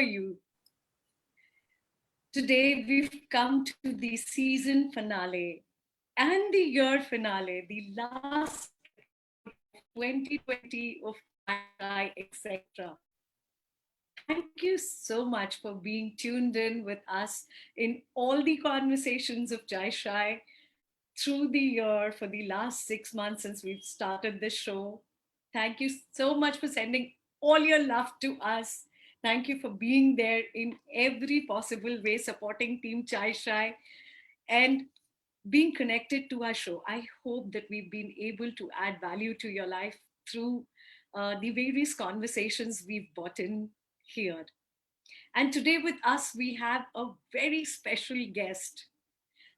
are you? Today we've come to the season finale and the year finale, the last episode of 2020 of Shai, etc. Thank you so much for being tuned in with us in all the conversations of Jai Shai through the year for the last 6 months since we've started this show. Thank you so much for sending all your love to us. Thank you for being there in every possible way, supporting Team Chai Shai and being connected to our show. I hope that we've been able to add value to your life through the various conversations we've brought in here. And today with us, we have a very special guest,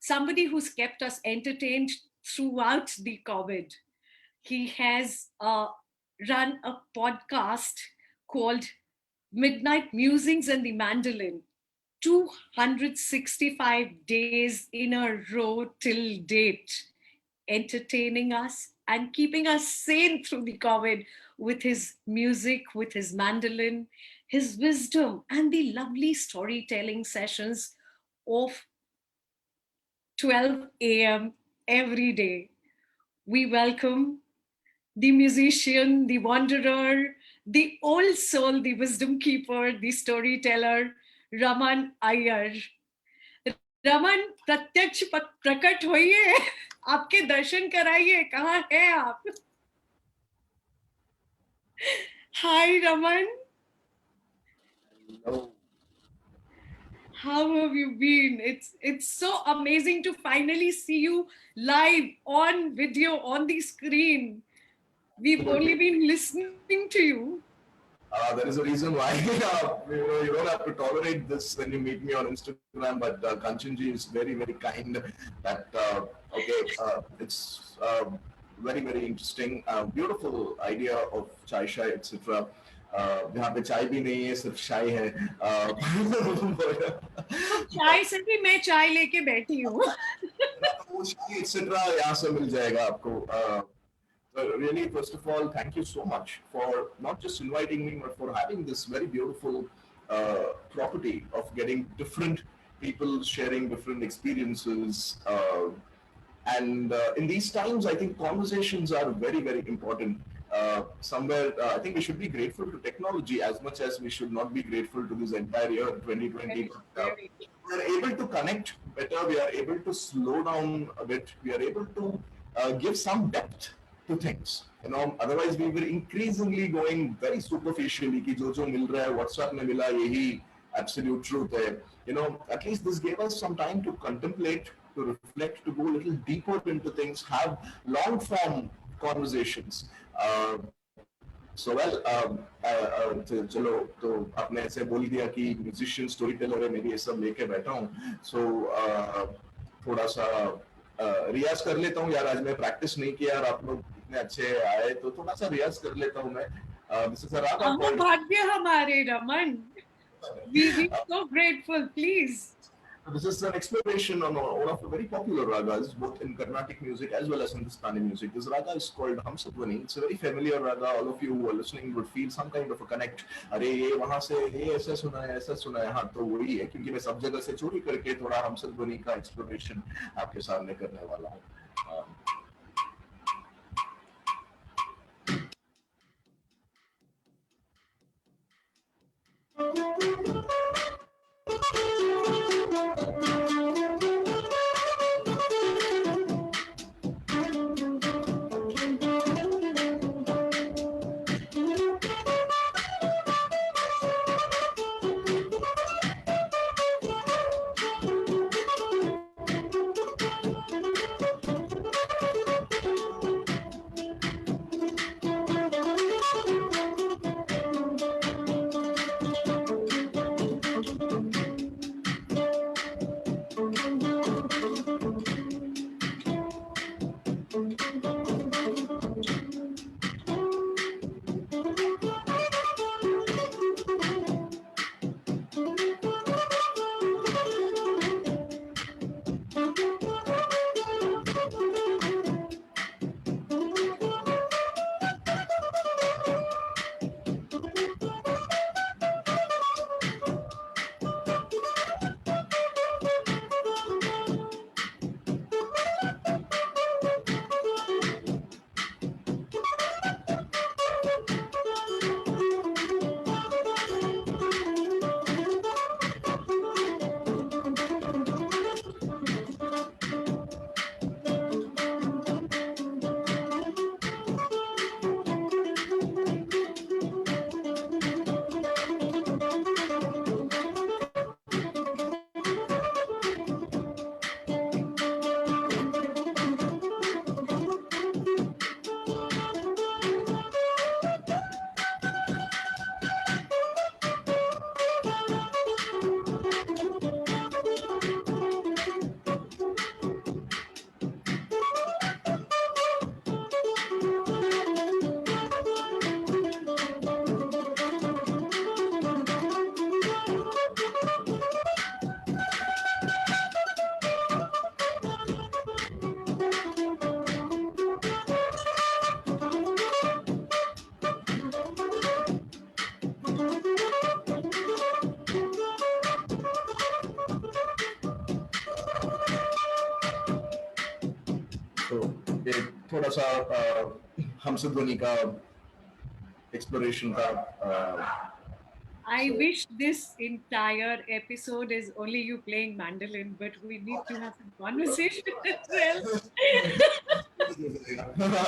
somebody who's kept us entertained throughout the COVID. He has run a podcast called Midnight Musings and the Mandolin, 265 days in a row till date, entertaining us and keeping us sane through the COVID with his music, with his mandolin, his wisdom, and the lovely storytelling sessions of 12 a.m. every day. We welcome the musician, the wanderer, the old soul, the wisdom keeper, the storyteller, Raman Iyer. Raman प्रत्यक्ष प्रकट होइए, आपके दर्शन कराइए, कहाँ है आप? Hi Raman. Hello. How have you been? It's so amazing to finally see you live on video on the screen. We've only been listening to you. There is a reason why you don't have to tolerate this when you meet me on Instagram, but Kanchan ji is very, very kind. That it's very, very interesting, beautiful idea of chai shai, etc. यहाँ पे चाय भी नहीं है, सिर्फ चाय है. चाय से भी मैं चाय लेके बैठी हूँ. वो चाय etc. यहाँ से मिल जाएगा आपको. Really, first of all, thank you so much for not just inviting me, but for having this very beautiful property of getting different people sharing different experiences. And in these times, I think conversations are very, very important. I think we should be grateful to technology as much as we should not be grateful to this entire year, 2020. We are able to connect better. We are able to slow down a bit. We are able to give some depth to things. Otherwise we were increasingly going very superficially कि जो मिल रहा है WhatsApp में मिला यही absolute truth है. At least this gave us some time to contemplate, to reflect, to go a little deeper into things, have long form conversations. चलो तो आपने ऐसे बोल दिया कि म्यूजिशियन स्टोरी टेलर है, मैं भी ये सब लेके बैठा हूँ. थोड़ा सा रियाज कर लेता हूँ यार. आज मैं प्रैक्टिस नहीं किया और आप लोग इतने अच्छे आए तो थोड़ा सा रियाज कर लेता हूँ मैं. This is a raga called... भाग्य हमारे Raman. We so grateful, please. This is an exploration on one of the very popular ragas, both in Carnatic music as well as in Hindustani music. This raga is called Hamsadvani. It's a very familiar raga. All of you who are listening would feel some kind of a connect. अरे ये वहाँ से ये ऐसा सुना है. हाँ तो वही है, क्योंकि मैं सब जगह से चोरी करके थोड़ा हमसद्वनि का exploration आपके सामने करने वाला हूँ. तो एक थोड़ा सा हमसे ध्वनि का एक्सप्लोरेशन था. I So wish this entire episode is only you playing mandolin, but we need to have some conversation as well.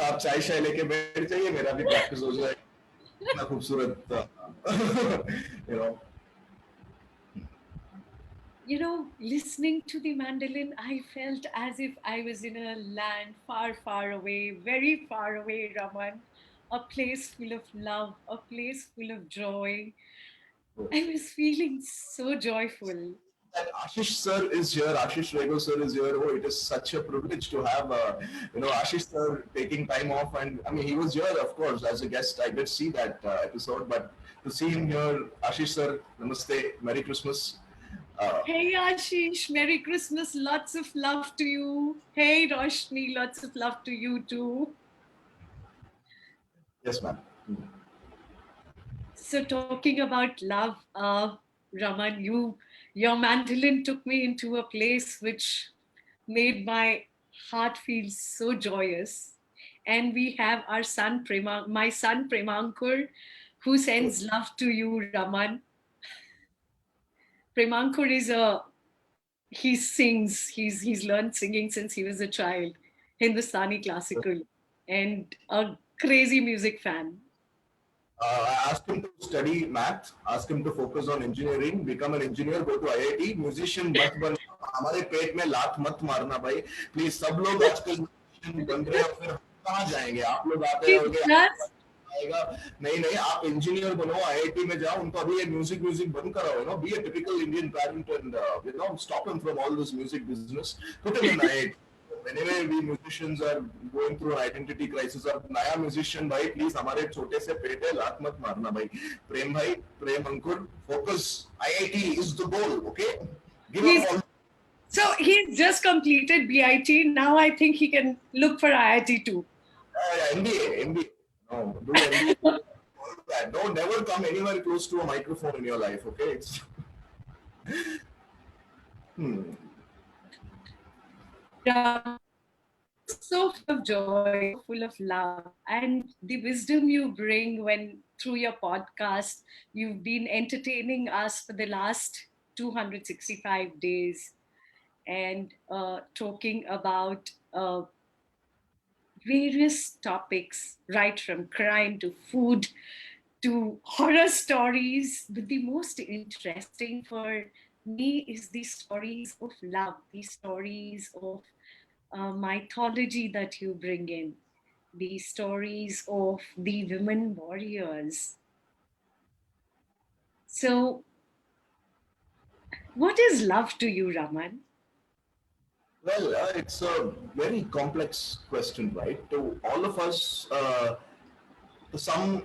आप चाय शाय लेके बैठ जाइए, मेरा भी प्रैक्टिस हो जाए. इतना खूबसूरत you know. You know, listening to the mandolin, I felt as if I was in a land far, far away, very far away, Raman, a place full of love, a place full of joy. I was feeling so joyful. That Ashish sir is here, Ashish Rego sir is here. Oh, it is such a privilege to have, Ashish sir taking time off. And I mean, he was here, of course, as a guest. I did see that episode, but to see him here, Ashish sir, namaste, Merry Christmas. Hey Ashish, Merry Christmas, lots of love to you. Hey Roshni, lots of love to you too. Yes, ma'am. So talking about love, Raman, your mandolin took me into a place which made my heart feel so joyous. And we have our son my son Premankur, who sends love to you, Raman. Premankur is he sings. He's learned singing since he was a child, Hindustani classical, and a crazy music fan. I asked him to study math, asked him to focus on engineering, become an engineer, go to IIT, musician मत बन, हमारे पेट में लात मत मारना भाई, please. सब लोग आजकल musician बन रहे हैं, फिर हम कहाँ जाएंगे? आप लोग आते He होंगे, does. आएगा. नहीं नहीं, आप इंजीनियर बनो, आईआईटी में जाओ, उनको अभी ये म्यूजिक बंद कराओ, be a typical Indian parent and stop him from all this music business, put him in IIT. Anyway, we musicians are going through an identity crisis. अब नया musician भाई, please हमारे छोटे से पेट है, लात मत मारना भाई, प्रेम अंकुर, focus. IIT is the goal, okay? Give up all. So he's just completed BIT. Now I think he can look for IIT too. MBA. No, do MBA. All that. Don't never come anywhere close to a microphone in your life, okay? It's Yeah, so full of joy, full of love, and the wisdom you bring when through your podcast, you've been entertaining us for the last 265 days and talking about various topics, right from crime to food to horror stories. But the most interesting for me is the stories of love, the stories of mythology that you bring in, the stories of the women warriors. So, what is love to you, Raman? well, it's a very complex question, right? To all of us, to some,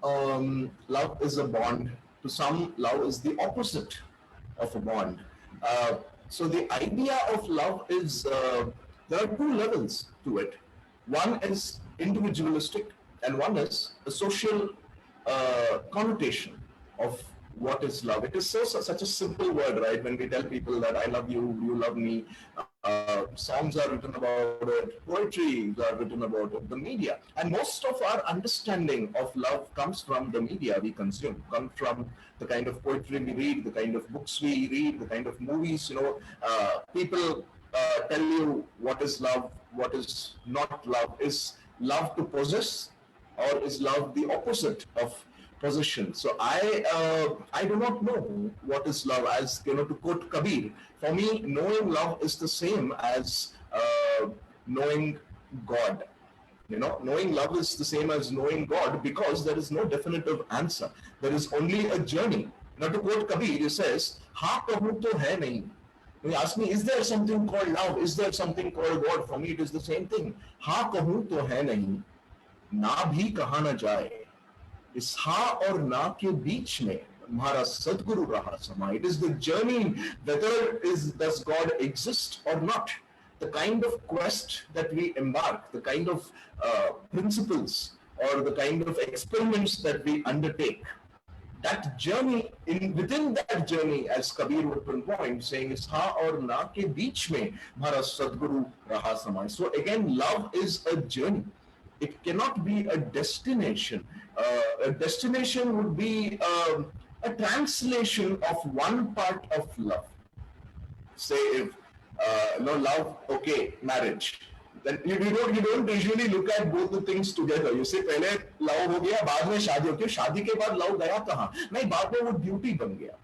love is a bond. To some, love is the opposite of a bond. So the idea of love is there are two levels to it. One is individualistic, and one is a social connotation of what is love. It is such a simple word, right? When we tell people that I love you, you love me, songs are written about it, poetry are written about it, the media. And most of our understanding of love comes from the media we consume, comes from the kind of poetry we read, the kind of books we read, the kind of movies, people tell you what is love, what is not love. Is love to possess, or is love the opposite of possession? So I do not know what is love. As to quote Kabir, for me, knowing love is the same as knowing God. Knowing love is the same as knowing God, because there is no definitive answer. There is only a journey. Now, to quote Kabir, he says, "Ha kahu to hai nahi." When you ask me, is there something called love? Is there something called God? For me, it is the same thing. Ha kahu to hai nahi, na bhi kaha na jaye. इस हाँ और ना के बीच में हमारा सदगुरु रहा समा. It is the journey, whether does God exist or not. The kind of quest that we embark, the kind of principles or the kind of experiments that we undertake, that journey, within that journey, as Kabir would pinpoint, saying is ha or na ke beech mein mara sadguru raha samay. So again, love is a journey. It cannot be a destination. A destination would be a translation of one part of love. Say if no love, okay, marriage. Then you don't usually look at both the things together. You say पहले love हो गया, बाद में शादी हो गई. शादी के बाद love गया कहाँ? नहीं, बाद में वो duty बन गया.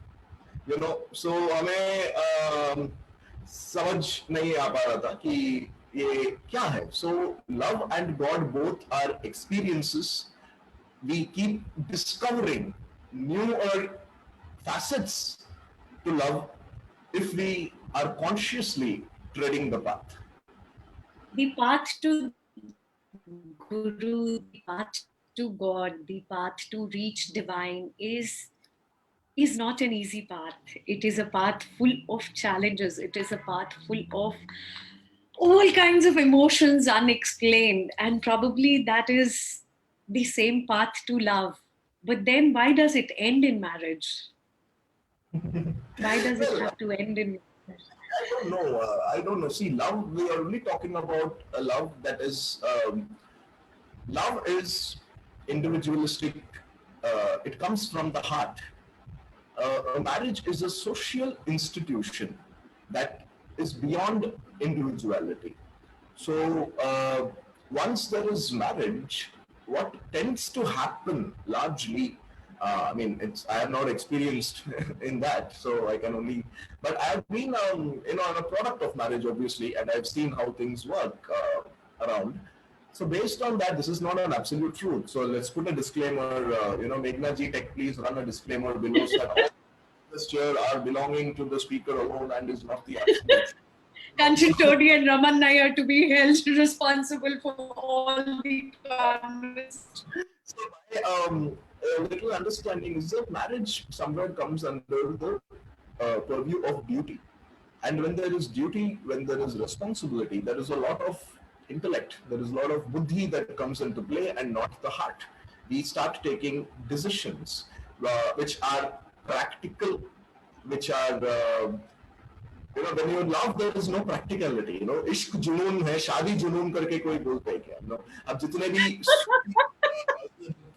So हमें समझ नहीं आ पा रहा था कि ये क्या है. So love and God both are experiences. We keep discovering newer facets to love if we are consciously treading the path. The path to Guru, the path to God, the path to reach divine is not an easy path. It is a path full of challenges. It is a path full of all kinds of emotions unexplained. And probably that is the same path to love. But then why does it end in marriage? Why does it Well, have to end in marriage? I don't know. I don't know. See, love, we are only talking about a love that is, love is individualistic. It comes from the heart. A marriage is a social institution that is beyond individuality. So once there is marriage, what tends to happen largely, I mean, I have not experienced in that, so I can only, but I have been, a product of marriage, obviously, and I've seen how things work around. So based on that, this is not an absolute truth. So let's put a disclaimer. Meghna ji, tech, please run a disclaimer below that all this chair are belonging to the speaker alone and is not the absolute truth. Kanchan Todi and Raman Iyer to be held responsible for all the conversations. So my little understanding is that marriage somewhere comes under the purview of duty. And when there is duty, when there is responsibility, there is a lot of intellect, there is a lot of buddhi that comes into play and not the heart. We start taking decisions which are practical, which are when you love, there is no practicality. इश्क जुनून है, शादी जुनून करके कोई बोलते है क्या? अब जितने भी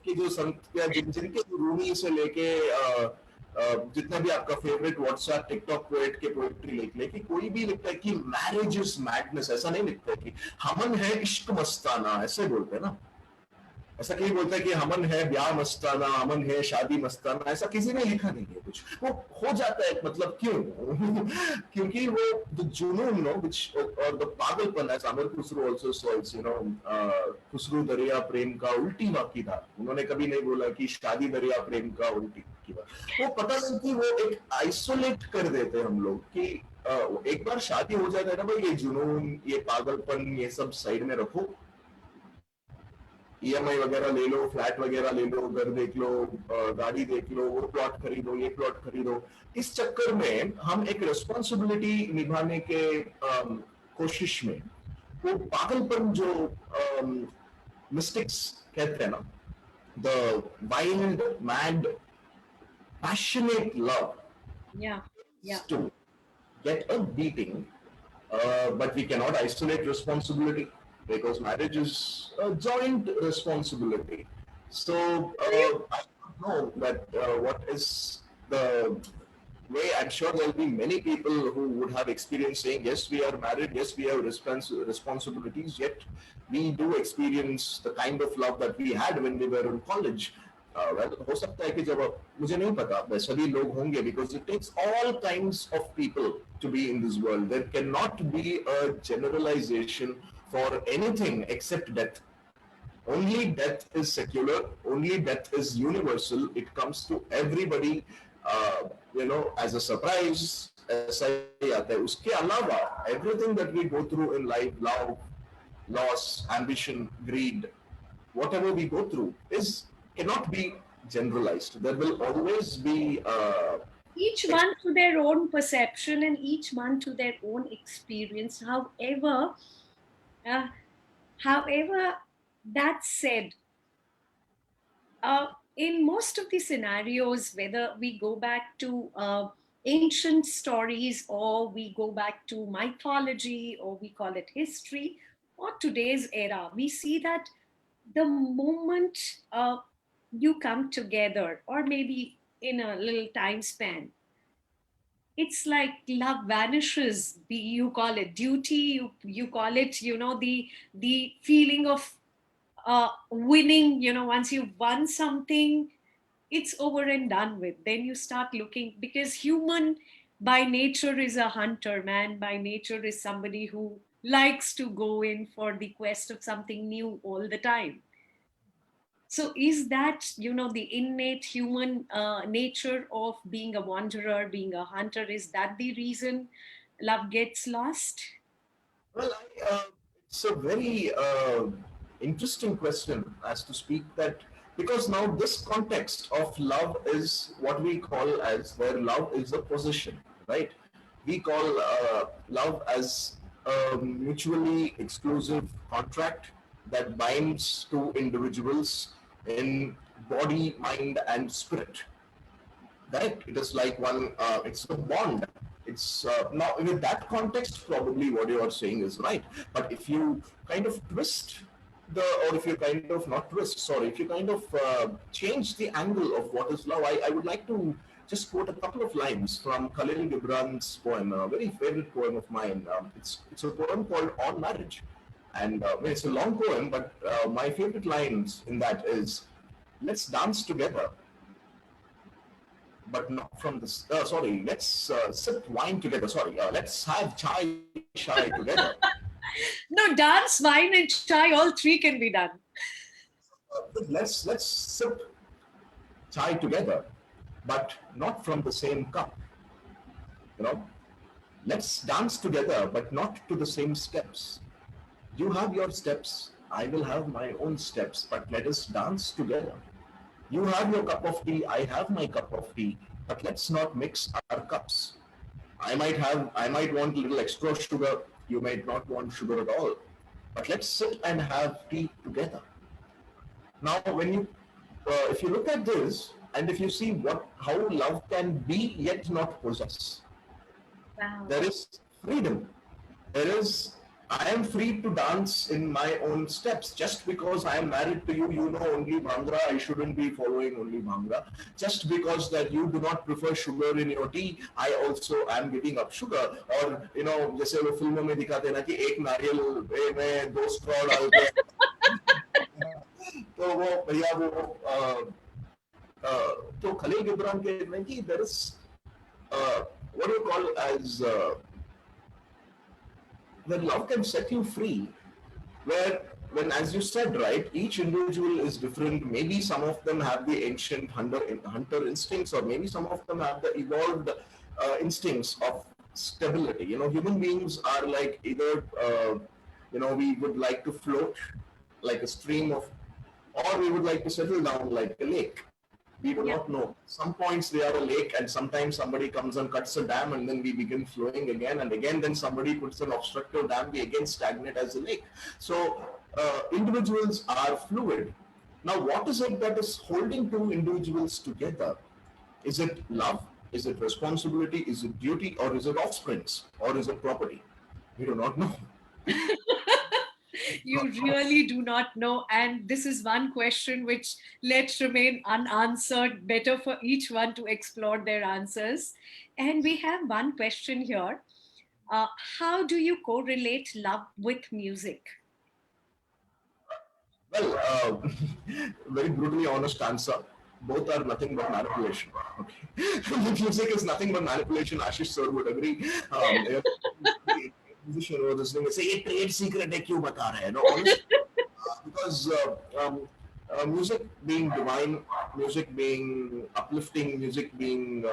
के जो संत या जिनके रूमी से लेके जितना भी आपका फेवरेट व्हाट्सएप टिकटॉक पोएट के पोएट्री लिख ले कि कोई भी लिखता है कि मैरिज इज मैडनेस, ऐसा नहीं लिखता है कि हमन है इश्क मस्ताना, ऐसे बोलते हैं ना. ऐसा कहीं बोलता है कि हमन है ब्याह मस्ताना, हमन है शादी मस्ताना, ऐसा किसी ने लिखा नहीं है. कुछ वो हो जाता है, मतलब क्यों? क्योंकि वो द जुनून which or the पागलपन, as Amar Khusro also says, Khusru दरिया प्रेम का उल्टी वाकीदार. उन्होंने कभी नहीं बोला कि शादी दरिया प्रेम का उल्टी वाकीदार. वो पता नहीं कि वो एक आइसोलेट कर देते हम लोग कि एक बार शादी हो जाता है ना भाई, ये जुनून, ये पागलपन, ये सब साइड में रखो. ईएमआई वगैरह ले लो, फ्लैट वगैरह ले लो, घर देख लो, गाड़ी देख लो, वो प्लॉट खरीदो, ये प्लॉट खरीदो. इस चक्कर में हम एक रिस्पॉन्सिबिलिटी निभाने के कोशिश में वो पागलपन जो मिस्टिक्स कहते हैं ना, the wild mad passionate love to get a beating, but we cannot isolate responsibility because marriage is a joint responsibility. So I don't know that what is the way. I'm sure there will be many people who would have experience saying, yes, we are married, yes, we have responsibilities, yet we do experience the kind of love that we had when we were in college. Well, हो सकता है कि जब मुझे नहीं पता सभी लोग होंगे, because it takes all kinds of people to be in this world. There cannot be a generalization for anything except death. Only death is secular, only death is universal. It comes to everybody as a surprise. ऐसा ही आता है. उसके अलावा everything that we go through in life, love, loss, ambition, greed, whatever we go through cannot be generalized. There will always be each one to their own perception and each one to their own experience. However, that said, in most of the scenarios, whether we go back to ancient stories or we go back to mythology or we call it history or today's era, we see that the moment you come together, or maybe in a little time span, it's like love vanishes. You call it duty, you call it, the feeling of winning. Once you've won something, it's over and done with. Then you start looking, because human by nature is a hunter, man by nature is somebody who likes to go in for the quest of something new all the time. So is that, the innate human nature of being a wanderer, being a hunter, is that the reason love gets lost? Well, it's a very interesting question as to speak that, because now this context of love is what we call as where love is a possession, right? We call love as a mutually exclusive contract that binds two individuals in body, mind, and spirit. Correct. It is like one. It's a bond. It's now with that context, probably what you are saying is right. But if you kind of twist or if you kind of not twist, sorry, if you kind of change the angle of what is love, I would like to just quote a couple of lines from Khalil Gibran's poem, a very favorite poem of mine. It's a poem called On Marriage, and it's a long poem, but my favorite lines in that is, "Let's dance together, but not from this. Sorry, let's sip wine together. Sorry, let's have chai together. No, dance, wine, and chai, all three can be done. Let's sip chai together, but not from the same cup. You know, let's dance together, but not to the same steps. You have your steps, I will have my own steps, but let us dance together. You have your cup of tea, I have my cup of tea, but let's not mix our cups. I might want a little extra sugar. You might not want sugar at all. But let's sit and have tea together. Now, if you look at this, and if you see how love can be yet not possess, Wow. there is freedom. There is, I am free to dance in my own steps. Just because I am married to you, you know only Bhangra, I shouldn't be following only Bhangra. Just because that you do not prefer sugar in your tea, I also am giving up sugar. Or, जैसे वो फिल्मों में दिखाते हैं ना कि एक नारियल में दो स्ट्रॉ डाल के तो वो भैया वो तो खलील गिब्रान के में कि there is what do you call as when love can set you free, where when, as you said, right, each individual is different. Maybe some of them have the ancient hunter instincts, or maybe some of them have the evolved instincts of stability. Human beings are like either we would like to float like a stream of, or we would like to settle down like a lake. We do Yeah. not know. Some points they are a lake, and sometimes somebody comes and cuts a dam, and then we begin flowing again and again. Then somebody puts an obstructive dam, we again stagnate as a lake. So individuals are fluid. Now, what is it that is holding two individuals together? Is it love? Is it responsibility? Is it duty? Or is it offsprings? Or is it property? We do not know. You really do not know. And this is one question which let's remain unanswered. Better for each one to explore their answers. And we have one question here. Uh, how do you correlate love with music? Well, very brutally honest answer. Both are nothing but manipulation. Okay, music is nothing but manipulation. Ashish sir would agree. If musician was listening and say, "ये trade secret है क्यों बता रहे हैं?" No, honestly, because music being divine, music being uplifting, music being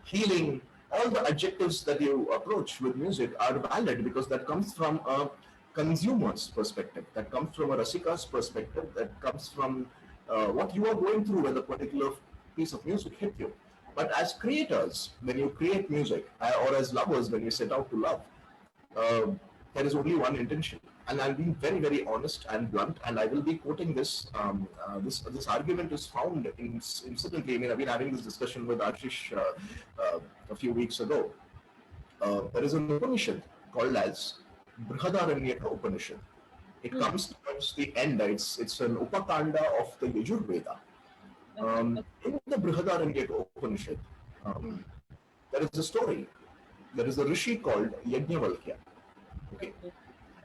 healing, all the adjectives that you approach with music are valid because that comes from a consumer's perspective, that comes from a rasika's perspective, that comes from what you are going through when a particular piece of music hit you. But as creators, when you create music, or as lovers, when you set out to love, there is only one intention. and I'm being very, very honest and blunt, and I will be quoting this. This argument is found in certainly. I mean, I've been having this discussion with Ashish a few weeks ago. There is an Upanishad called as Brihadaranyaka Upanishad. It Hmm. comes towards the end. It's an Upakanda of the Yajurveda. Okay. In the Brihadaranyaka Upanishad, Hmm. there is a story. There is a rishi called Yajnavalkya. Okay, Okay.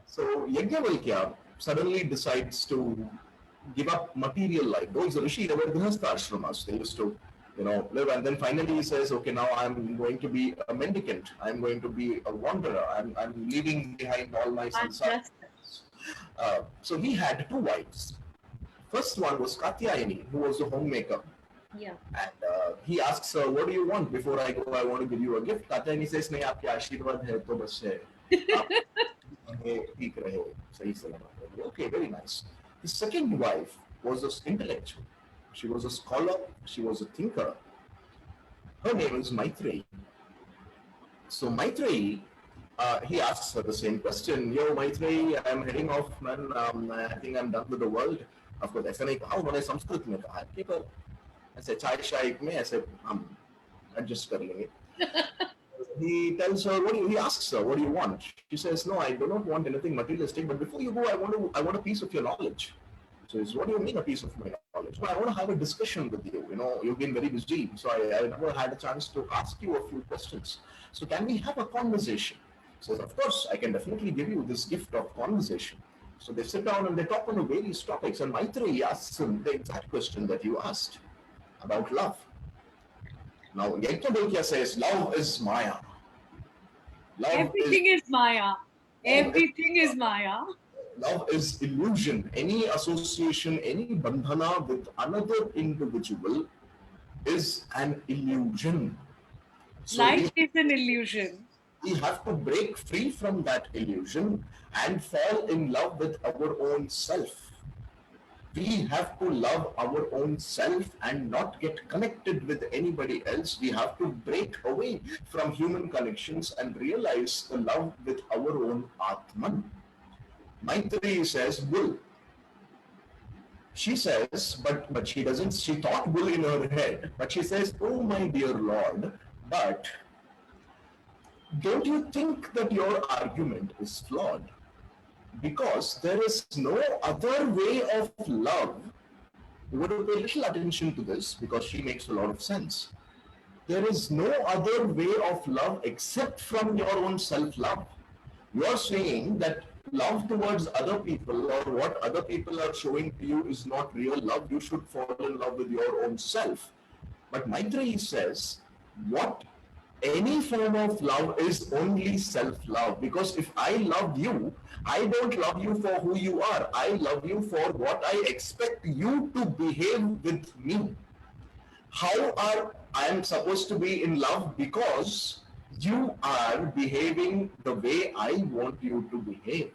so Yajnavalkya suddenly decides to give up material life. Though he's a rishi, they were grihastha ashramas. They used to, live. And then finally he says, okay, now I'm going to be a mendicant. I'm going to be a wanderer. I'm leaving behind all my I'm sansar. just. So he had two wives. First one was Katyayani, who was the homemaker. Yeah. And he asks her, what do you want? Before I go, I want to give you a gift. Katyayani says, नहीं आपके आशीर्वाद है तो बस है. आप ठीक रहे, सही सलामत रहे. Okay, very nice. His second wife was an intellectual. She was a scholar. She was a thinker. Her name is Maitreyi. So Maitreyi, he asks her the same question. Yo, Maitreyi, I'm heading off, man. I think I'm done with the world. Of course, ऐसा नहीं कहा, उन्होंने संस्कृत में कहा कि पर ऐसे चाय शाय में ऐसे हम adjust कर लेंगे. He tells her, he asks her, what do you want? She says, no, I do not want anything materialistic, but before you go, I want a piece of your knowledge. So he says, what do you mean a piece of my knowledge? Well, I want to have a discussion with you. You've been very busy, so I never had a chance to ask you a few questions. So can we have a conversation? He says, of course, I can definitely give you this gift of conversation. So they sit down and they talk on various topics, and Maitreyi asks him the exact question that you asked about love. Now, Yajnavalkya says, love is Maya. Love is Everything is Maya. love is Everything is Maya. love is illusion. Any association, any bandhana with another individual is an illusion. So Life is an illusion. we have to break free from that illusion and fall in love with our own self. We have to love our own self and not get connected with anybody else. We have to break away from human connections and realize the love with our own Atman. Maitreyi says bull. She says, but she doesn't, she thought bull in her head, but she says, oh my dear Lord, but don't you think that your argument is flawed? Because there is no other way of love. You got to pay little attention to this because she makes a lot of sense. There is no other way of love except from your own self-love. You are saying that love towards other people or what other people are showing to you is not real love. You should fall in love with your own self. But Maitreyi says, what any form of love is only self-love. Because if I love you, I don't love you for who you are. I love you for what I expect you to behave with me. How are I am supposed to be in love? Because you are behaving the way I want you to behave.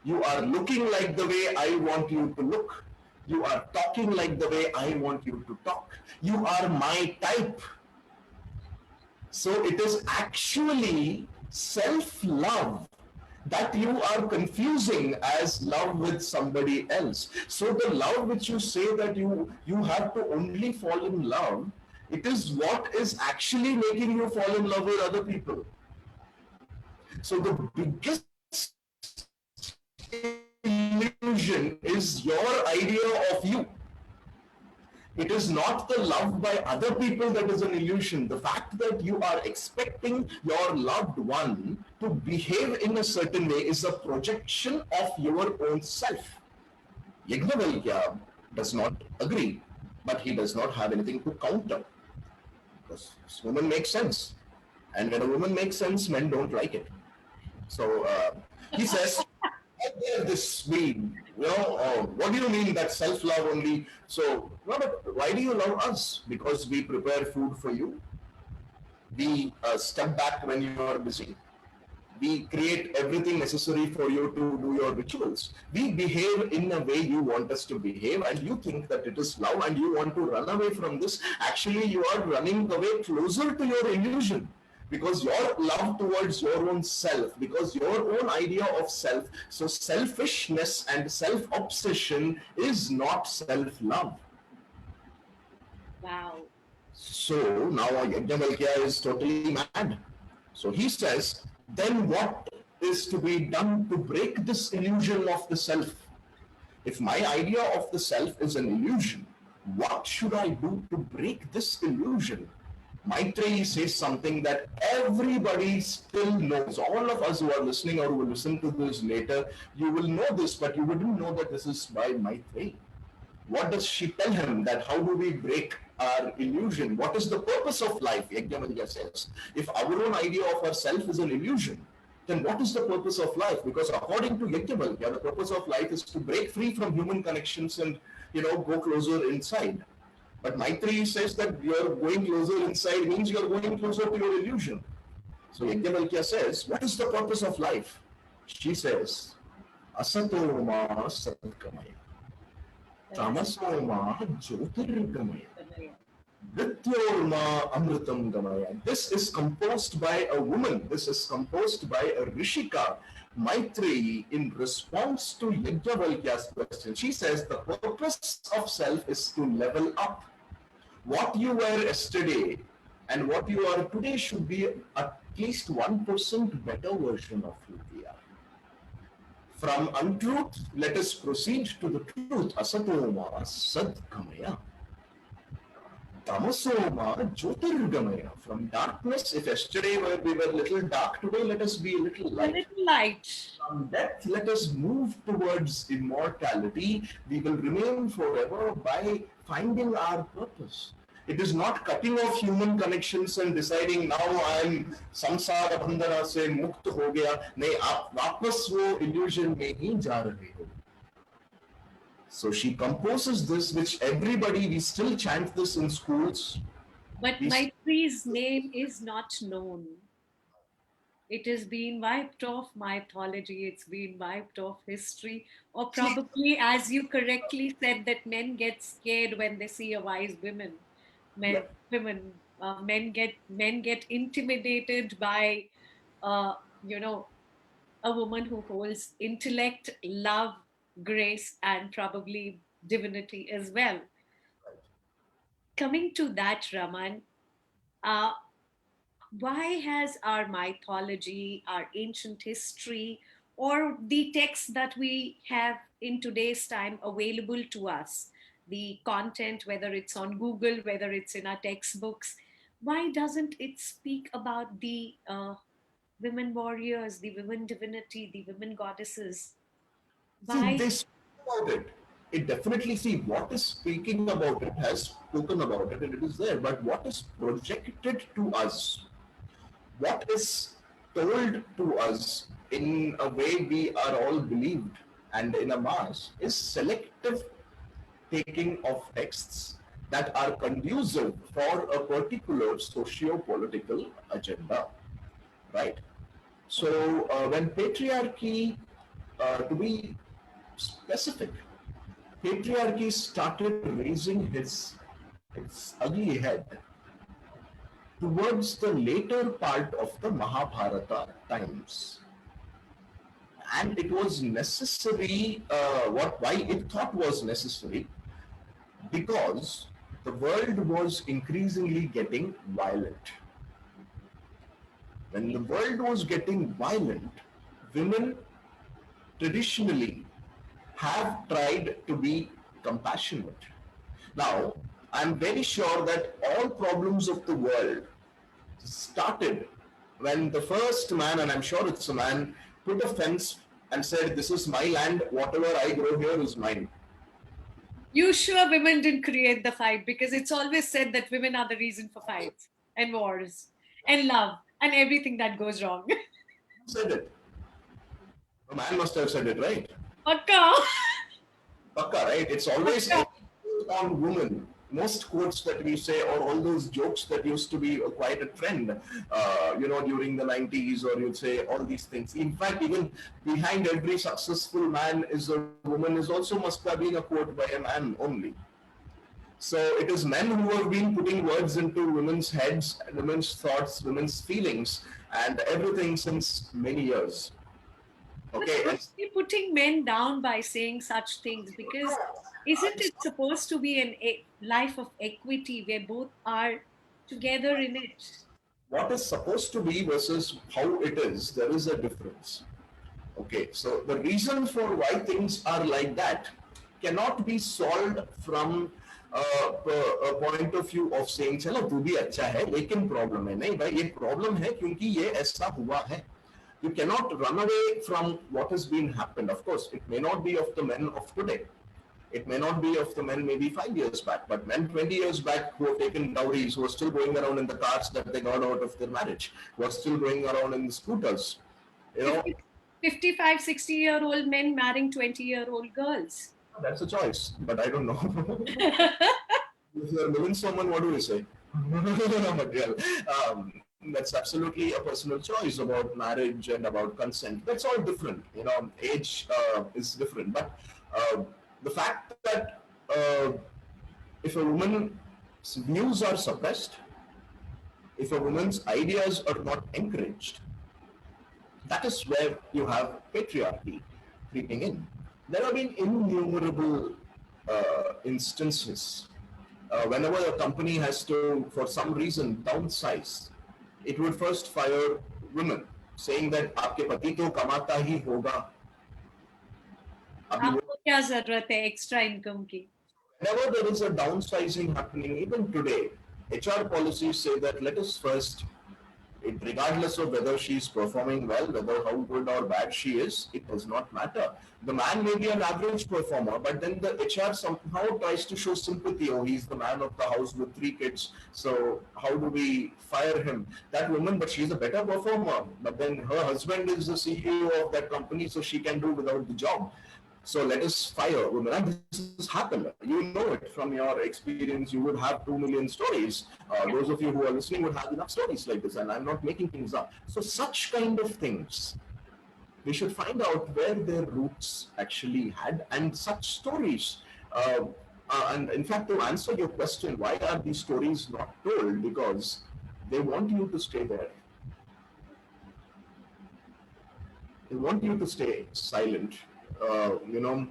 You are looking like the way I want you to look. You are talking like the way I want you to talk. You are my type. So it is actually self-love that you are confusing as love with somebody else. So the love which you say that you have to only fall in love, it is what is actually making you fall in love with other people. So the biggest illusion is your idea of you. It is not the love by other people that is an illusion. The fact that you are expecting your loved one to behave in a certain way is a projection of your own self. Yajnavalkya does not agree, but he does not have anything to counter. Because this woman makes sense. And when a woman makes sense, men don't like it. So he says, this mean? What do you mean that self-love only? So, no, but why do you love us? Because we prepare food for you. We step back when you are busy. We create everything necessary for you to do your rituals. We behave in a way you want us to behave, and you think that it is love and you want to run away from this. Actually, you are running away closer to your illusion. because your love towards your own self, because your own idea of self. So selfishness and self-obsession is not self-love. Wow. So now Yajnavalkya is totally mad. So he says, then what is to be done to break this illusion of the self? If my idea of the self is an illusion, what should I do to break this illusion? Maitreyi says something that everybody still knows. All of us who are listening or who will listen to this later, you will know this, but you wouldn't know that this is by Maitreyi. What does she tell him? That how do we break our illusion? What is the purpose of life? Yajnavalkya says. If our own idea of ourself is an illusion, then what is the purpose of life? Because according to Yajnavalkya, the purpose of life is to break free from human connections and go closer inside. But Maitreyi says that you're going closer inside means you're going closer to your illusion. So Yajnavalkya says, what is the purpose of life? She says, Asato ma satkamaya. Tamasoma Jyotirgamaya. Mrityorma Amritam Gamaya. This is composed by a woman. This is composed by a Rishika, Maitreyi, in response to Yajnavalkya's question. She says the purpose of self is to level up. What you were yesterday and what you are today should be at least 1% better version of who we are. From untruth, let us proceed to the truth. Asatoma sadgamaya. Tamasoma jyotirgamaya. From darkness, if yesterday we were a little dark, today let us be a little light. A little light. From death, let us move towards immortality. We will remain forever by finding our purpose. It is not cutting off human connections and deciding now I am samsara bandhana se mukt ho gaya. नहीं, आप वापस वो illusion में ही जा रहे हो. So she composes this, which everybody, we still chant this in schools. But Maitreyi's name is not known. It has been wiped off mythology, it's been wiped off history, or probably, as you correctly said, that men get scared when they see a wise woman. Men get intimidated by, a woman who holds intellect, love, grace, and probably divinity as well. Coming to that, Raman, uh, why has our mythology, our ancient history, or the texts that we have in today's time available to us, the content, whether it's on Google, whether it's in our textbooks, why doesn't it speak about the women warriors, the women divinity, the women goddesses? See, Why? they speak about it. It definitely, see, what is speaking about it has spoken about it and it is there. But what is projected to us, what is told to us in a way we are all believed and in a mass is selective taking of texts that are conducive for a particular socio-political agenda, right? So when patriarchy, to be specific, patriarchy started raising its ugly head towards the later part of the Mahabharata times. And it was necessary, why it thought was necessary, because the world was increasingly getting violent. When the world was getting violent, women traditionally have tried to be compassionate. Now, I'm very sure that all problems of the world started when the first man, and I'm sure it's a man, put a fence and said, "This is my land, whatever I grow here is mine." You sure women didn't create the fight? Because it's always said that women are the reason for fights and wars and love and everything that goes wrong. Who said it? A man must have said it, right? Akka. Pakka, right? It's always Akka. on women. Most quotes that we say, or all those jokes that used to be quite a trend, during the 90s, or you'd say all these things. In fact, even behind every successful man is a woman, is also must have been a quote by a man only. So it is men who have been putting words into women's heads, women's thoughts, women's feelings, and everything since many years. But Okay, are and we putting men down by saying such things? Because isn't it supposed to be life of equity where both are together in it? what is supposed to be versus how it is, there is a difference. Okay, so the reason for why things are like that cannot be solved from a point of view of saying चलो तू भी अच्छा है लेकिन problem है नहीं भाई ये प्रॉब्लम है क्योंकि ये ऐसा हुआ है. You cannot run away from what has been happened. Of course, it may not be of the men of today. It may not be of the men maybe 5 years back, but men 20 years back who have taken dowries, who are still going around in the cars that they got out of their marriage, who are still going around in the scooters, you know, 50, 55, 60-year-old men marrying 20-year-old girls. that's a choice, but I don't know. If you're a woman, what do we say? But yeah, that's absolutely a personal choice about marriage and about consent. That's all different. Age is different. But the fact that if a woman's views are suppressed, if a woman's ideas are not encouraged, that is where you have patriarchy creeping in. There have been innumerable instances. Whenever a company has to, for some reason, downsize, it would first fire women, saying that आपके पति तो कमाता ही होगा. अभी आपको क्या जरूरत है एक्स्ट्रा इनकम की? whenever there is a downsizing happening, even today, HR policies say that let us first, regardless of whether she's performing well, whether how good or bad she is, it does not matter. The man may be an average performer, but then the HR somehow tries to show sympathy. Oh, he's the man of the house with 3 kids, so how do we fire him? That woman, but she's a better performer, but then her husband is the CEO of that company, so she can do without the job. So let us fire women. And this has happened. You know it from your experience. You would have 2 million stories. Those of you who are listening would have enough stories like this, and I'm not making things up. So such kind of things, we should find out where their roots actually had, and such stories. And in fact, to answer your question, why are these stories not told? Because they want you to stay there. They want you to stay silent. You know,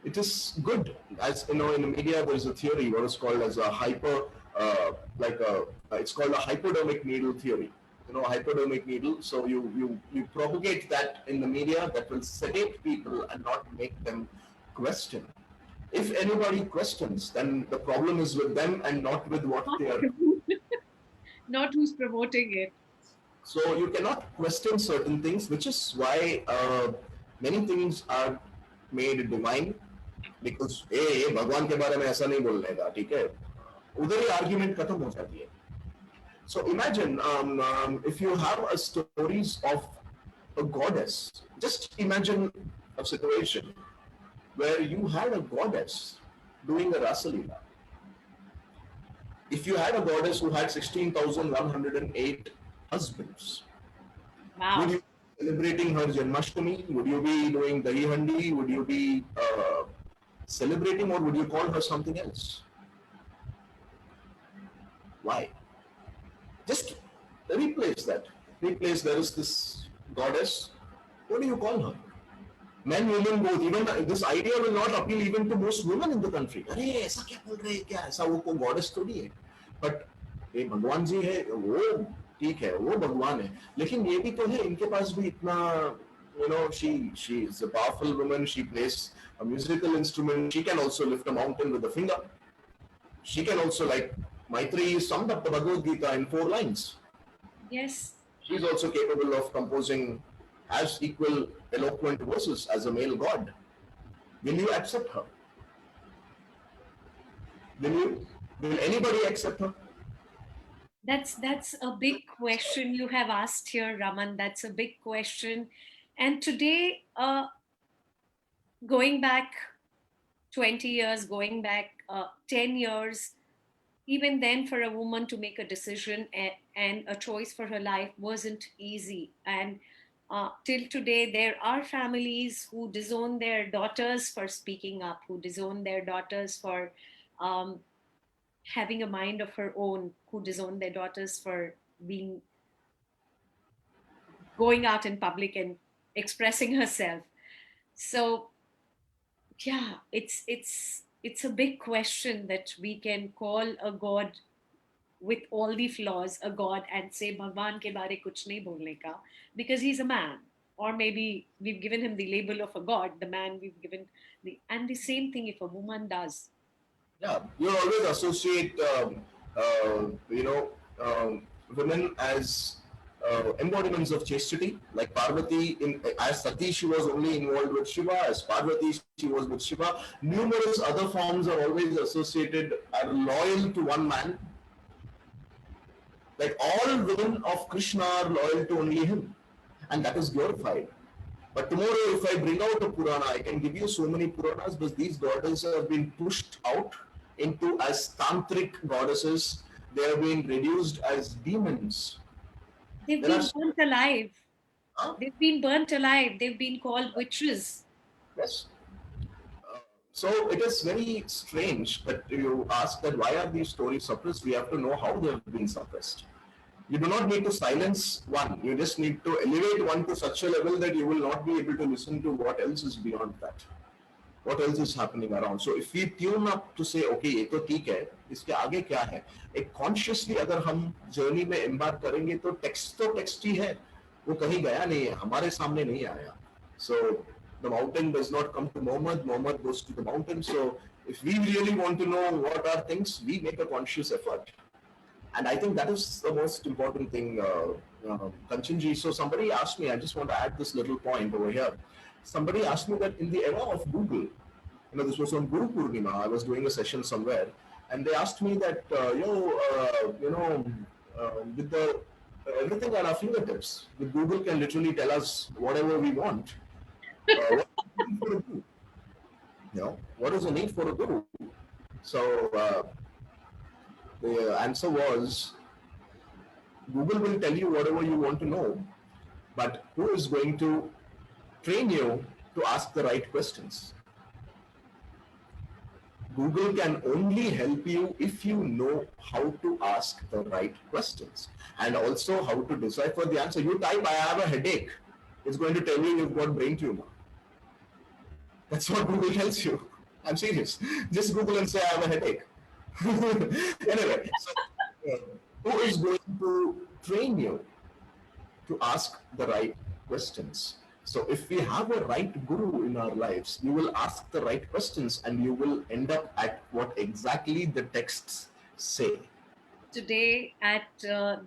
it is good. As you know, in the media, there is a theory what is called as a it's called a hypodermic needle theory. Hypodermic needle. So you propagate that in the media that will sedate people and not make them question. If anybody questions, then the problem is with them and not with what they are. Not who's promoting it. So you cannot question certain things, which is why many things are made divine. Because ये भगवान के बारे में ऐसा नहीं बोलने का, ठीक है? उधर ही argument खत्म हो जाती है. So imagine if you have a stories of a goddess. Just imagine a situation where you had a goddess doing a Rasalila. If you had a goddess who had 16,108 husbands, Wow. would you be celebrating her Janmashtami? Would you be doing Dahi Handi? Would you be celebrating, or would you call her something else? Why? Just replace that. Replace, there is this goddess. What do you call her? Men, women, both. Even this idea will not appeal even to most women in the country. अरे ऐसा क्या बोल रहे हैं क्या ऐसा वो goddess थोड़ी है. But ये भगवान जी है वो ठीक है वो भगवान है लेकिन ये भी तो है इनके पास भी इतना she is a powerful woman. She plays a musical instrument. She can also lift a mountain with a finger. She can also, like Maitreyi summed up the Bhagavad Gita in 4 lines. Yes. She's also capable of composing as equal eloquent verses as a male god. Will you accept her? Will anybody accept her? That's a big question you have asked here, Raman. That's a big question. And today, going back 20 years, going back 10 years, even then for a woman to make a decision and a choice for her life wasn't easy. And till today, there are families who disown their daughters for speaking up, who disown their daughters for um, having a mind of her own, who disown their daughters for being going out in public and expressing herself. So yeah, it's a big question that we can call a god with all the flaws a god and say Bhagwan ke bare kuch nahi bolne ka, because he's a man. Or maybe we've given him the label of a god, the man we've given and the same thing if a woman does. Yeah, you always associate, you know, women as embodiments of chastity. Like Parvati, as Sati, she was only involved with Shiva. As Parvati, she was with Shiva. Numerous other forms are always associated, are loyal to one man. Like all women of Krishna are loyal to only him, and that is glorified. But tomorrow, if I bring out a Purana, I can give you so many Puranas, but these goddesses have been pushed out into as tantric goddesses. They have been reduced as demons. They've There are, been burnt alive. huh? They've been burnt alive. They've been called witches. Yes. So it is very strange that you ask that why are these stories suppressed? We have to know how they have been suppressed. You do not need to silence one. You just need to elevate one to such a level that you will not be able to listen to what else is beyond that. What else is happening around. So if we tune up to say, okay, ये तो ठीक है, इसके आगे क्या है? एक consciously अगर हम journey में embark करेंगे तो text ही है, वो कहीं गया नहीं है, हमारे सामने नहीं आया. So the mountain does not come to Muhammad, Muhammad goes to the mountain. So if we really want to know what are things, we make a conscious effort. And I think that is the most important thing, Kanchan ji. So somebody asked me, I just want to add this little point over here. Somebody asked me that in the era of Google, this was on Guru Purnima, I was doing a session somewhere, and they asked me that, with the everything at our fingertips, with Google can literally tell us whatever we want. What is the need for a guru? What is the need for a guru? So the answer was Google will tell you whatever you want to know, but who is going to train you to ask the right questions? Google can only help you if you know how to ask the right questions and also how to decipher the answer. You type, I have a headache, it's going to tell you you've got brain tumor. That's what Google tells you. I'm serious. Just Google and say, I have a headache. Anyway, so who is going to train you to ask the right questions? So if we have a right guru in our lives, you will ask the right questions and you will end up at what exactly the texts say. Today, at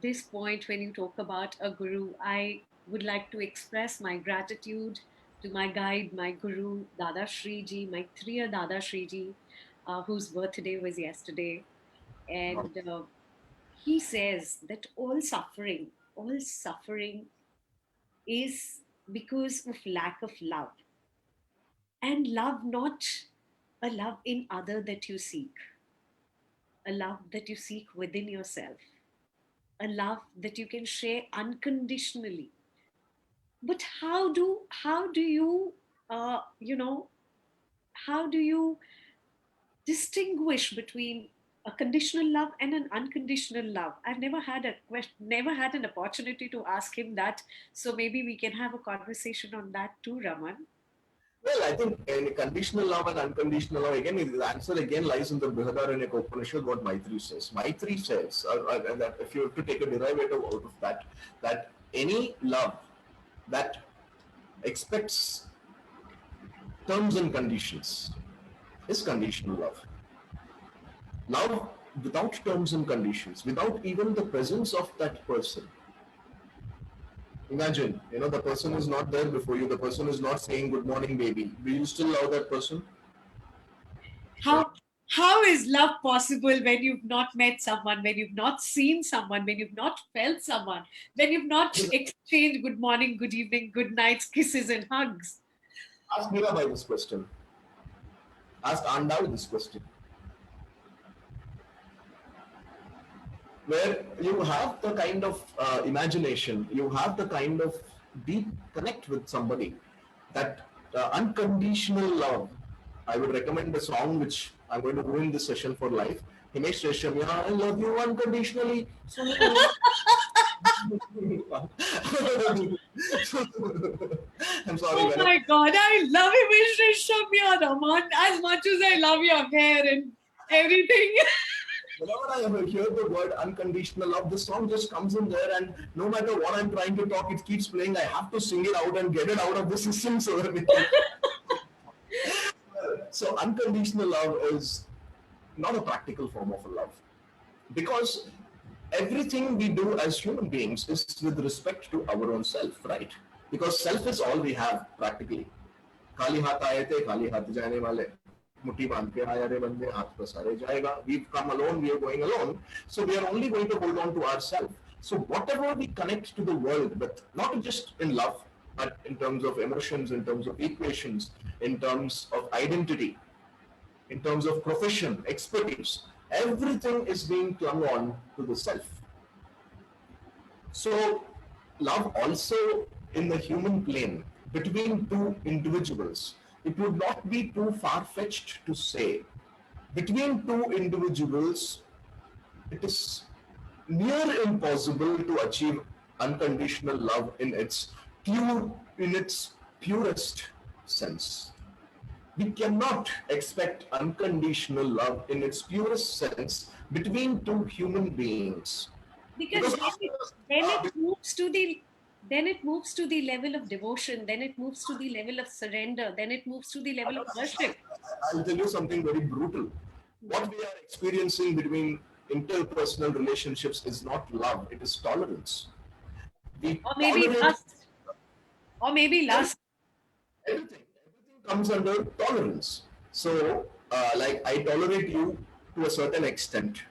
this point, when you talk about a guru, I would like to express my gratitude to my guide, my guru, Dada Shriji, my Triya Dada Shriji, whose birthday was yesterday. And he says that all suffering is because of lack of love. And love, not a love in other that you seek, a love that you seek within yourself, a love that you can share unconditionally. But how do you you know how do you distinguish between a conditional love and an unconditional love? I've never had a question, never had an opportunity to ask him that. So maybe we can have a conversation on that too, Raman. Well, I think in conditional love and unconditional love, again, the answer again lies in the Brihadaranyaka Upanishad, what Maitri says. Maitri says, that if you have to take a derivative out of that, that any love that expects terms and conditions is conditional love. Love without terms and conditions, without even the presence of that person. Imagine, the person is not there before you, the person is not saying good morning, baby. Do you still love that person? how how is love possible when you've not met someone, when you've not seen someone, when you've not felt someone, when you've not exchanged good morning, good evening, good nights, kisses and hugs? Ask Mirabai this question. Ask Andal this question. Where you have the kind of imagination, you have the kind of deep connect with somebody, that unconditional love I would recommend a song which I'm going to ruin this session for life. Himesh Reshamya, I love you unconditionally. I'm sorry, Oh my God, I love Himesh Raman as much as I love your hair and everything. whenever I hear the word unconditional love, the song just comes in there, and no matter what I'm trying to talk, it keeps playing. I have to sing it out and get it out of the system so that we can. So, unconditional love is not a practical form of love because everything we do as human beings is with respect to our own self, right? Because self is all we have practically. खाली हाथ आए थे खाली हाथ जाने वाले मुट्ठी बांध के आया रे बंदे हाथ पसारे जाएगा we've come alone we are going alone so we are only going to hold on to ourselves so whatever we connect to the world with not just in love but in terms of emotions in terms of equations in terms of identity in terms of profession expertise everything is being clung on to the self so, love also in the human plane between two individuals, it would not be too far fetched to say. Between two individuals, it is near impossible to achieve unconditional love in its purest sense. We cannot expect unconditional love in its purest sense between two human beings Because because then it moves to the level of devotion, then it moves to the level of surrender, then it moves to the level of worship. I'll tell you something very brutal. What we are experiencing between interpersonal relationships is not love, it is tolerance. We Or maybe tolerate lust. Or maybe lust. everything comes under tolerance. So, like I tolerate you to a certain extent,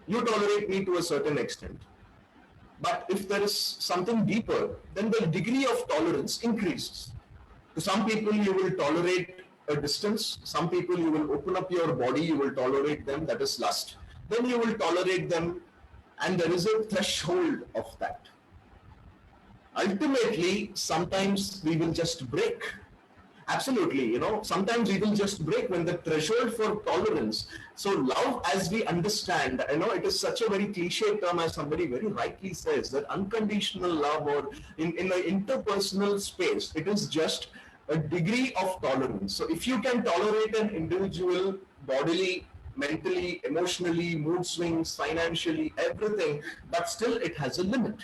you tolerate me to a certain extent. But if there is something deeper, then the degree of tolerance increases. To some people, you will tolerate a distance. Some people, you will open up your body, you will tolerate them, that is lust. Then you will tolerate them, and there is a threshold of that. Ultimately, sometimes we will just break. Absolutely, sometimes we will just break when the threshold for tolerance. So, love, as we understand, it is such a very cliche term, as somebody very rightly says, that unconditional love or in the interpersonal space, it is just a degree of tolerance. So, if you can tolerate an individual bodily, mentally, emotionally, mood swings, financially, everything, but still it has a limit.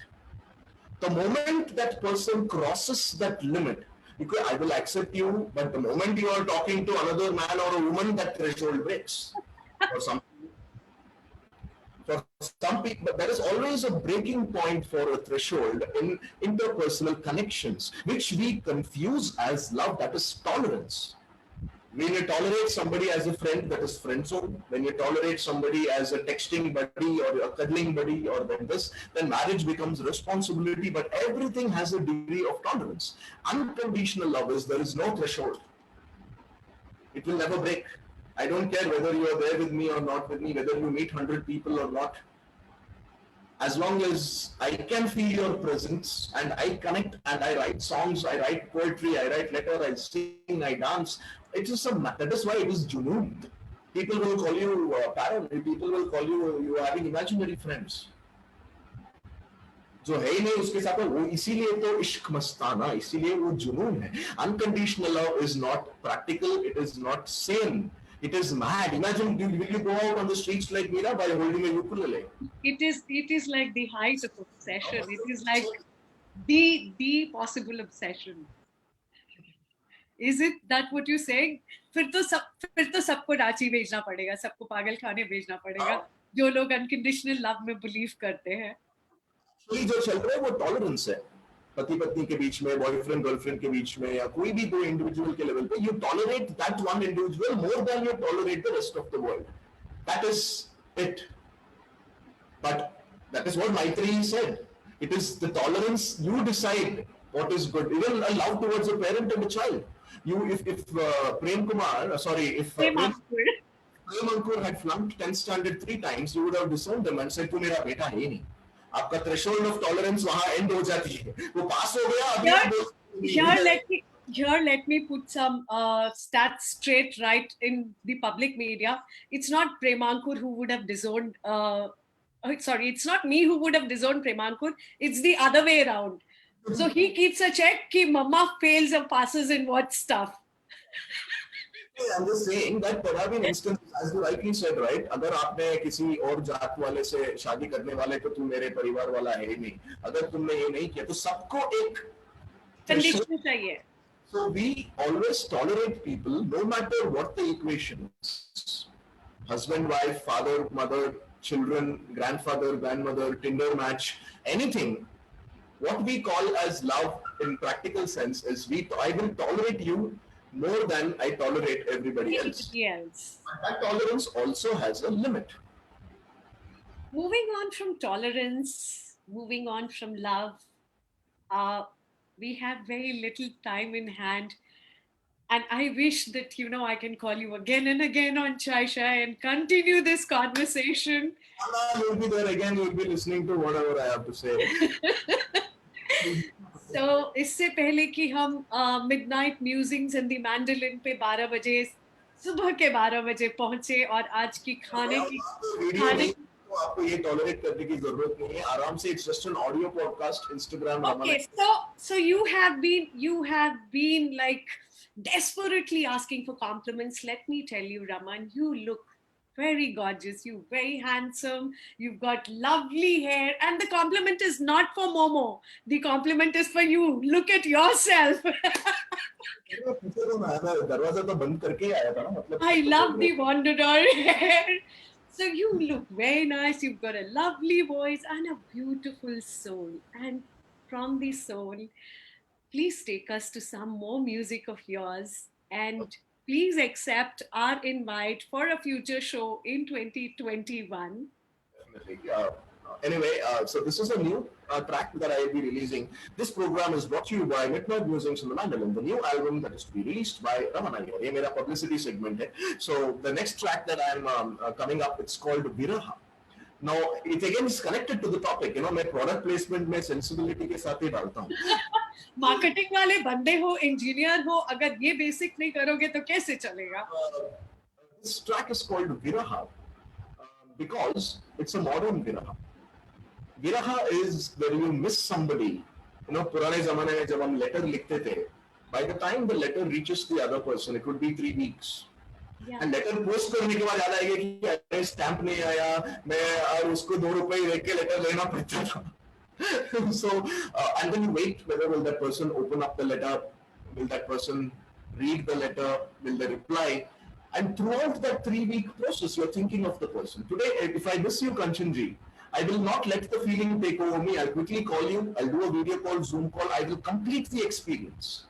The moment that person crosses that limit, because I will accept you, but the moment you are talking to another man or a woman, that threshold breaks. For some, for some people, but there is always a breaking point for a threshold in interpersonal connections, which we confuse as love, that is tolerance. When you tolerate somebody as a friend, that is friend zone. When you tolerate somebody as a texting buddy or a cuddling buddy or this, then marriage becomes responsibility. But everything has a degree of tolerance. Unconditional love is there is no threshold. It will never break. I don't care whether you are there with me or not with me, whether you meet 100 people or not. As long as I can feel your presence and I connect and I write songs, I write poetry, I write letter, I sing, I dance. That is why it is junoon. People will call you paranoid. People will call you are having imaginary friends. जो है ही नहीं उसके साथ वो इसीलिए तो इश्क मस्ताना इसीलिए वो जुनून है unconditional love is not practical it is not sane it is mad imagine will you go out on the streets like Mira by holding a ukulele It is like the height of obsession. It is like the possible obsession. Is it that what you're saying? फिर तो सबको रांची भेजना पड़ेगा, सबको पागल खाने भेजना पड़ेगा, जो लोग अनकंडीशनल लव में बिलीव करते हैं. जो चल रहा है वो टॉलरेंस है पति पत्नी के बीच में बॉयफ्रेंड गर्लफ्रेंड के बीच में या कोई भी दो इंडिविजुअल के लेवल पे you tolerate that one individual more than you tolerate the rest of the world that is it but that is what Maitreyi said it is the tolerance you decide what is good even a love towards a parent and a child you if Prem Kumar sorry if Prem Ankur had flunked 10th standard 3 times you would have disowned them and said tu mera beta hai nahi आपका threshold of tolerance वहां and हो जाती है वो पास हो गया अभी Here, here let me put some stats straight right in the public media. It's not Premankur who would have disowned sorry, it's not me who would have disowned Premankur, it's the other way around. So he keeps a check ki mama fails or passes in what stuff. I'm just saying that there have been instances, as you rightly said, right? अगर आपने किसी और जात वाले से शादी करने वाले तो तू मेरे परिवार वाला है ही नहीं. अगर तुमने ये नहीं किया तो सबको एक Conditional चाहिए. So we always tolerate people no matter what the equation is. Husband, wife, father, mother, children, grandfather, grandmother, Tinder match, anything. What we call as love in practical sense is I will tolerate you more than I tolerate everybody else. But that tolerance also has a limit. Moving on from tolerance, moving on from love, we have very little time in hand. And I wish that, I can call you again and again on Shai and continue this conversation. You'll be there again, you'll be listening to whatever I have to say. So, इससे पहले कि हम midnight musings and the mandolin पे 12 बजे सुबह के 12 बजे पहुंचे और आज की खाने तो आपको ये टॉलरेट करने की जरूरत नहीं है. आराम से it's just an audio podcast. Instagram. Okay, so you have been like desperately asking for compliments. Let me tell you, Raman, you look very gorgeous. You're very handsome. You've got lovely hair, and the compliment is not for Momo. The compliment is for you. Look at yourself. I love the Wanderer hair. So you look very nice. You've got a lovely voice and a beautiful soul. And from the soul, please take us to some more music of yours. And please accept our invite for a future show in 2021. Definitely. Anyway, so this is a new track that I will be releasing. This program is brought to you by Midnight Musings and the Mandolin, the new album that is to be released by Raman Iyer. This is my publicity segment. So the next track that I am coming up, it's called Viraha. Now, it again is connected to the topic. My product placement में sensibility के साथ ही डालता हूँ. Marketing वाले बंदे हो, engineer हो, अगर ये basic नहीं करोगे तो कैसे चलेगा? This track is called Viraha because it's a modern Viraha. Viraha is when you miss somebody. पुराने जमाने में जब हम letter लिखते थे, by the time the letter reaches the other person, it would be 3 weeks. Yeah. And letter post करने के बाद याद आएगा कि अरे stamp नहीं आया, मैं और उसको 2 रुपए देके के letter लेना पड़ता था. So and then you wait whether will that person open up the letter, will that person read the letter, will they reply, and throughout that 3-week process you're thinking of the person. Today, if I miss you, Kanchan ji, I will not let the feeling take over me. I'll quickly call you, I'll do a video call, Zoom call, I will complete the experience.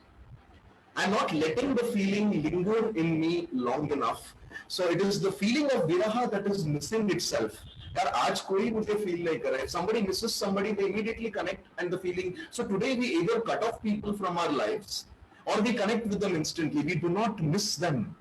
I'm not letting the feeling linger in me long enough. So it is the feeling of viraha that is missing itself. यार आज कोई मुझे feel नहीं कर रहा है. If somebody misses somebody, they immediately connect and the feeling. So today we either cut off people from our lives or we connect with them instantly. We do not miss them.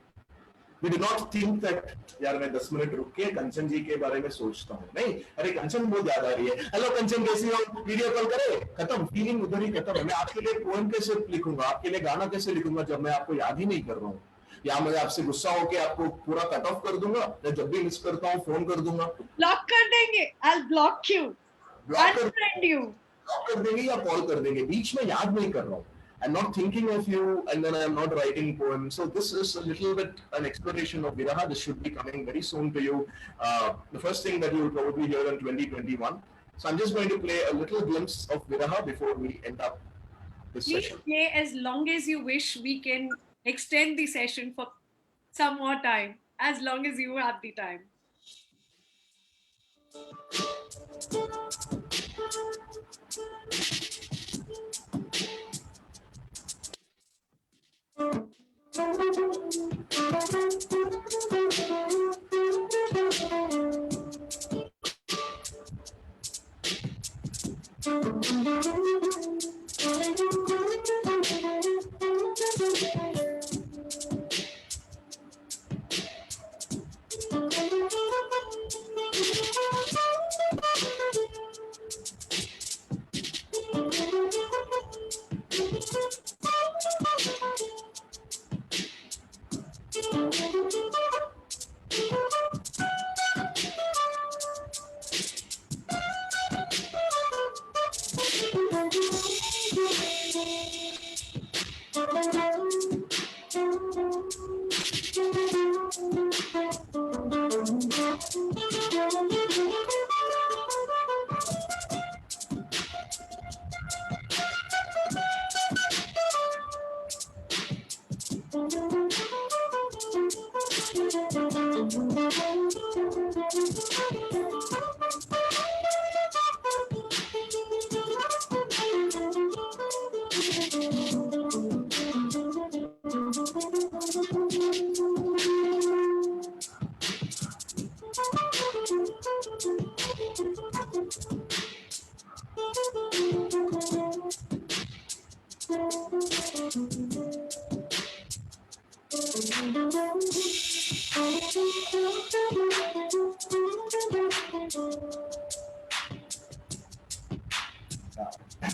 We do not think that यार मैं 10 minute रुक के कंचन जी के बारे में सोचता हूँ. नहीं, अरे कंचन बहुत याद आ रही है. हेलो कंचन, कैसी हो? वीडियो कॉल करे, खत्म. फीलिंग उधर ही खत्म है. मैं आपके लिए पोएम कैसे लिखूंगा, आपके लिए गाना कैसे लिखूंगा जब मैं आपको याद ही नहीं कर रहा हूँ. या मैं आपसे गुस्सा होके आपको पूरा कट ऑफ कर दूंगा, या जब भी मिस करता हूँ फोन कर दूंगा. ब्लॉक कर देंगे. I'll block you. Unfriend you. Block कर देंगे या कॉल कर देंगे. बीच में याद नहीं कर रहा हूँ. I'm not thinking of you, and then I'm not writing poems. So this is a little bit an exploration of viraha. This should be coming very soon to you. The first thing that you will probably hear in 2021. So I'm just going to play a little glimpse of viraha before we end up this session. Please play as long as you wish. We can extend the session for some more time, as long as you have the time.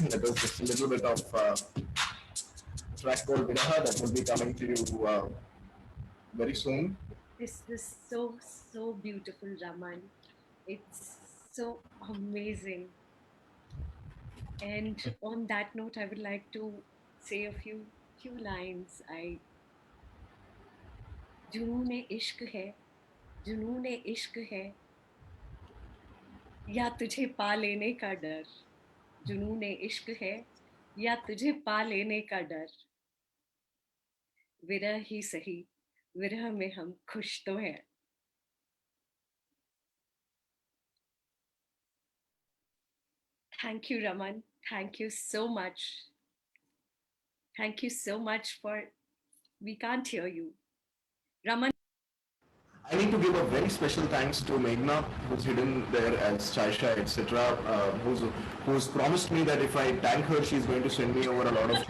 That was just a little bit of track called Viraha that will be coming to you very soon. This was so, so beautiful, Raman. It's so amazing. And on that note, I would like to say a few lines. I जुनून इश्क है जुनून इश्क है या तुझे पा लेने का डर जुनून इश्क है या तुझे पा लेने का डर विरह ही सही विरह में हम खुश तो हैं Thank you, Raman. Thank you so much. Thank you so much for. We can't hear you. Raman. I need to give a very special thanks to Meghna, who's hidden there as Shai, etc., who's promised me that if I thank her, she's going to send me over a lot of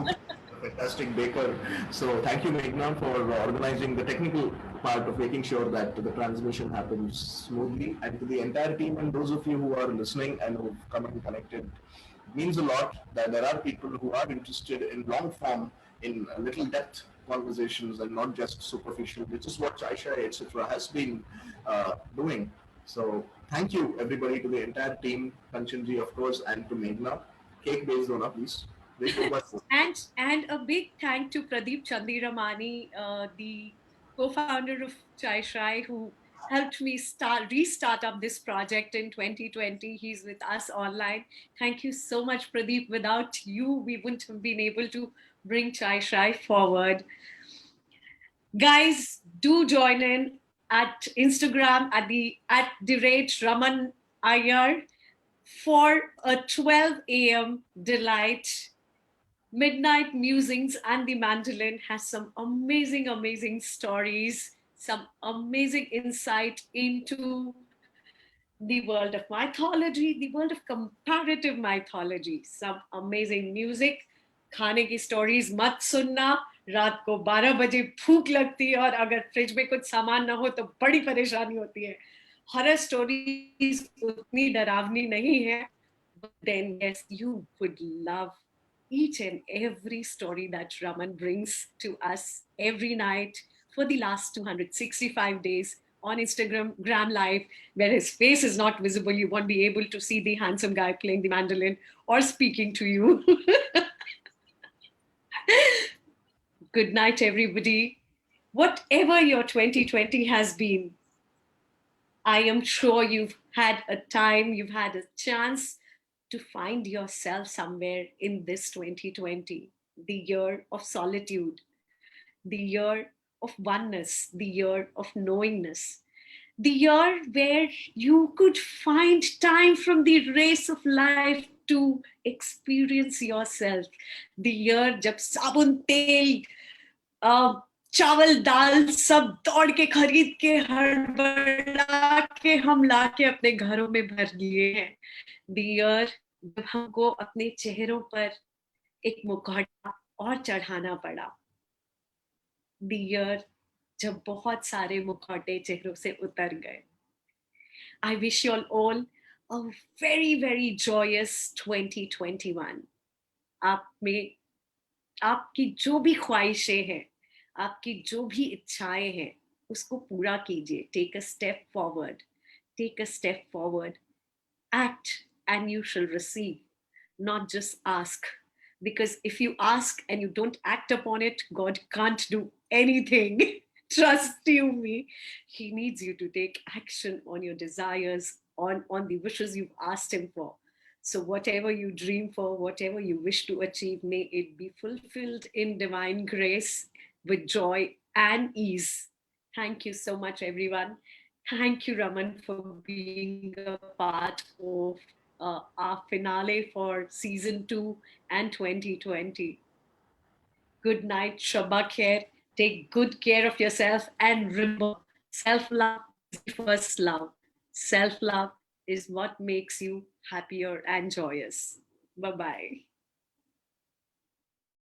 fantastic baker. So thank you, Meghna, for organizing the technical part of making sure that the transmission happens smoothly. And to the entire team and those of you who are listening and who've come and connected, it means a lot that there are people who are interested in long form, in little depth conversations and not just superficial, which is what Aisha, etc., has been doing. So thank you, everybody, to the entire team, Kanchanji, of course, and to Meghna. Cake based on, please. And a big thank to Pradeep Chandiramani, the co-founder of Shai, who helped me restart up this project in 2020. He's with us online. Thank you so much, Pradeep. Without you, we wouldn't have been able to bring Shai forward. Guys, do join in at Instagram at the rate Raman Iyer for a 12 a.m. delight. Midnight Musings and the Mandolin has some amazing stories, some amazing insight into the world of mythology, the world of comparative mythology, some amazing music, खाने की stories मत सुनना रात को 12 बजे भूख लगती है और अगर फ्रिज में कुछ सामान ना हो तो बड़ी परेशानी होती है हॉरर स्टोरीज उतनी डरावनी नहीं है but then yes you would love each and every story that Raman brings to us every night for the last 265 days on Instagram Live, where his face is not visible. You won't be able to see the handsome guy playing the mandolin or speaking to you. Good night, everybody. Whatever your 2020 has been, I am sure you've had a time, you've had a chance to find yourself somewhere in this 2020, the year of solitude, the year of oneness, the year of knowingness, the year where you could find time from the race of life to experience yourself, the year jab sabun tel चावल दाल सब दौड़ के खरीद के हड़बड़ा के हम लाके अपने घरों में भर लिए हैं दियर जब हमको अपने चेहरों पर एक मुखौटा और चढ़ाना पड़ा दियर जब बहुत सारे मुखौटे चेहरों से उतर गए I wish you all a very joyous 2021 आप में आपकी जो भी ख्वाहिशें हैं आपकी जो भी इच्छाएं हैं उसको पूरा कीजिए take a step forward act and you shall receive not just ask because if you ask and you don't act upon it God can't do anything trust you me he needs you to take action on your desires on the wishes you've asked him for so whatever you dream for whatever you wish to achieve may it be fulfilled in divine grace with joy and ease thank you so much everyone thank you Raman for being a part of our finale for season 2 and 2020 good night shabba khair take good care of yourself and remember self-love is the first love self-love is what makes you happier and joyous bye bye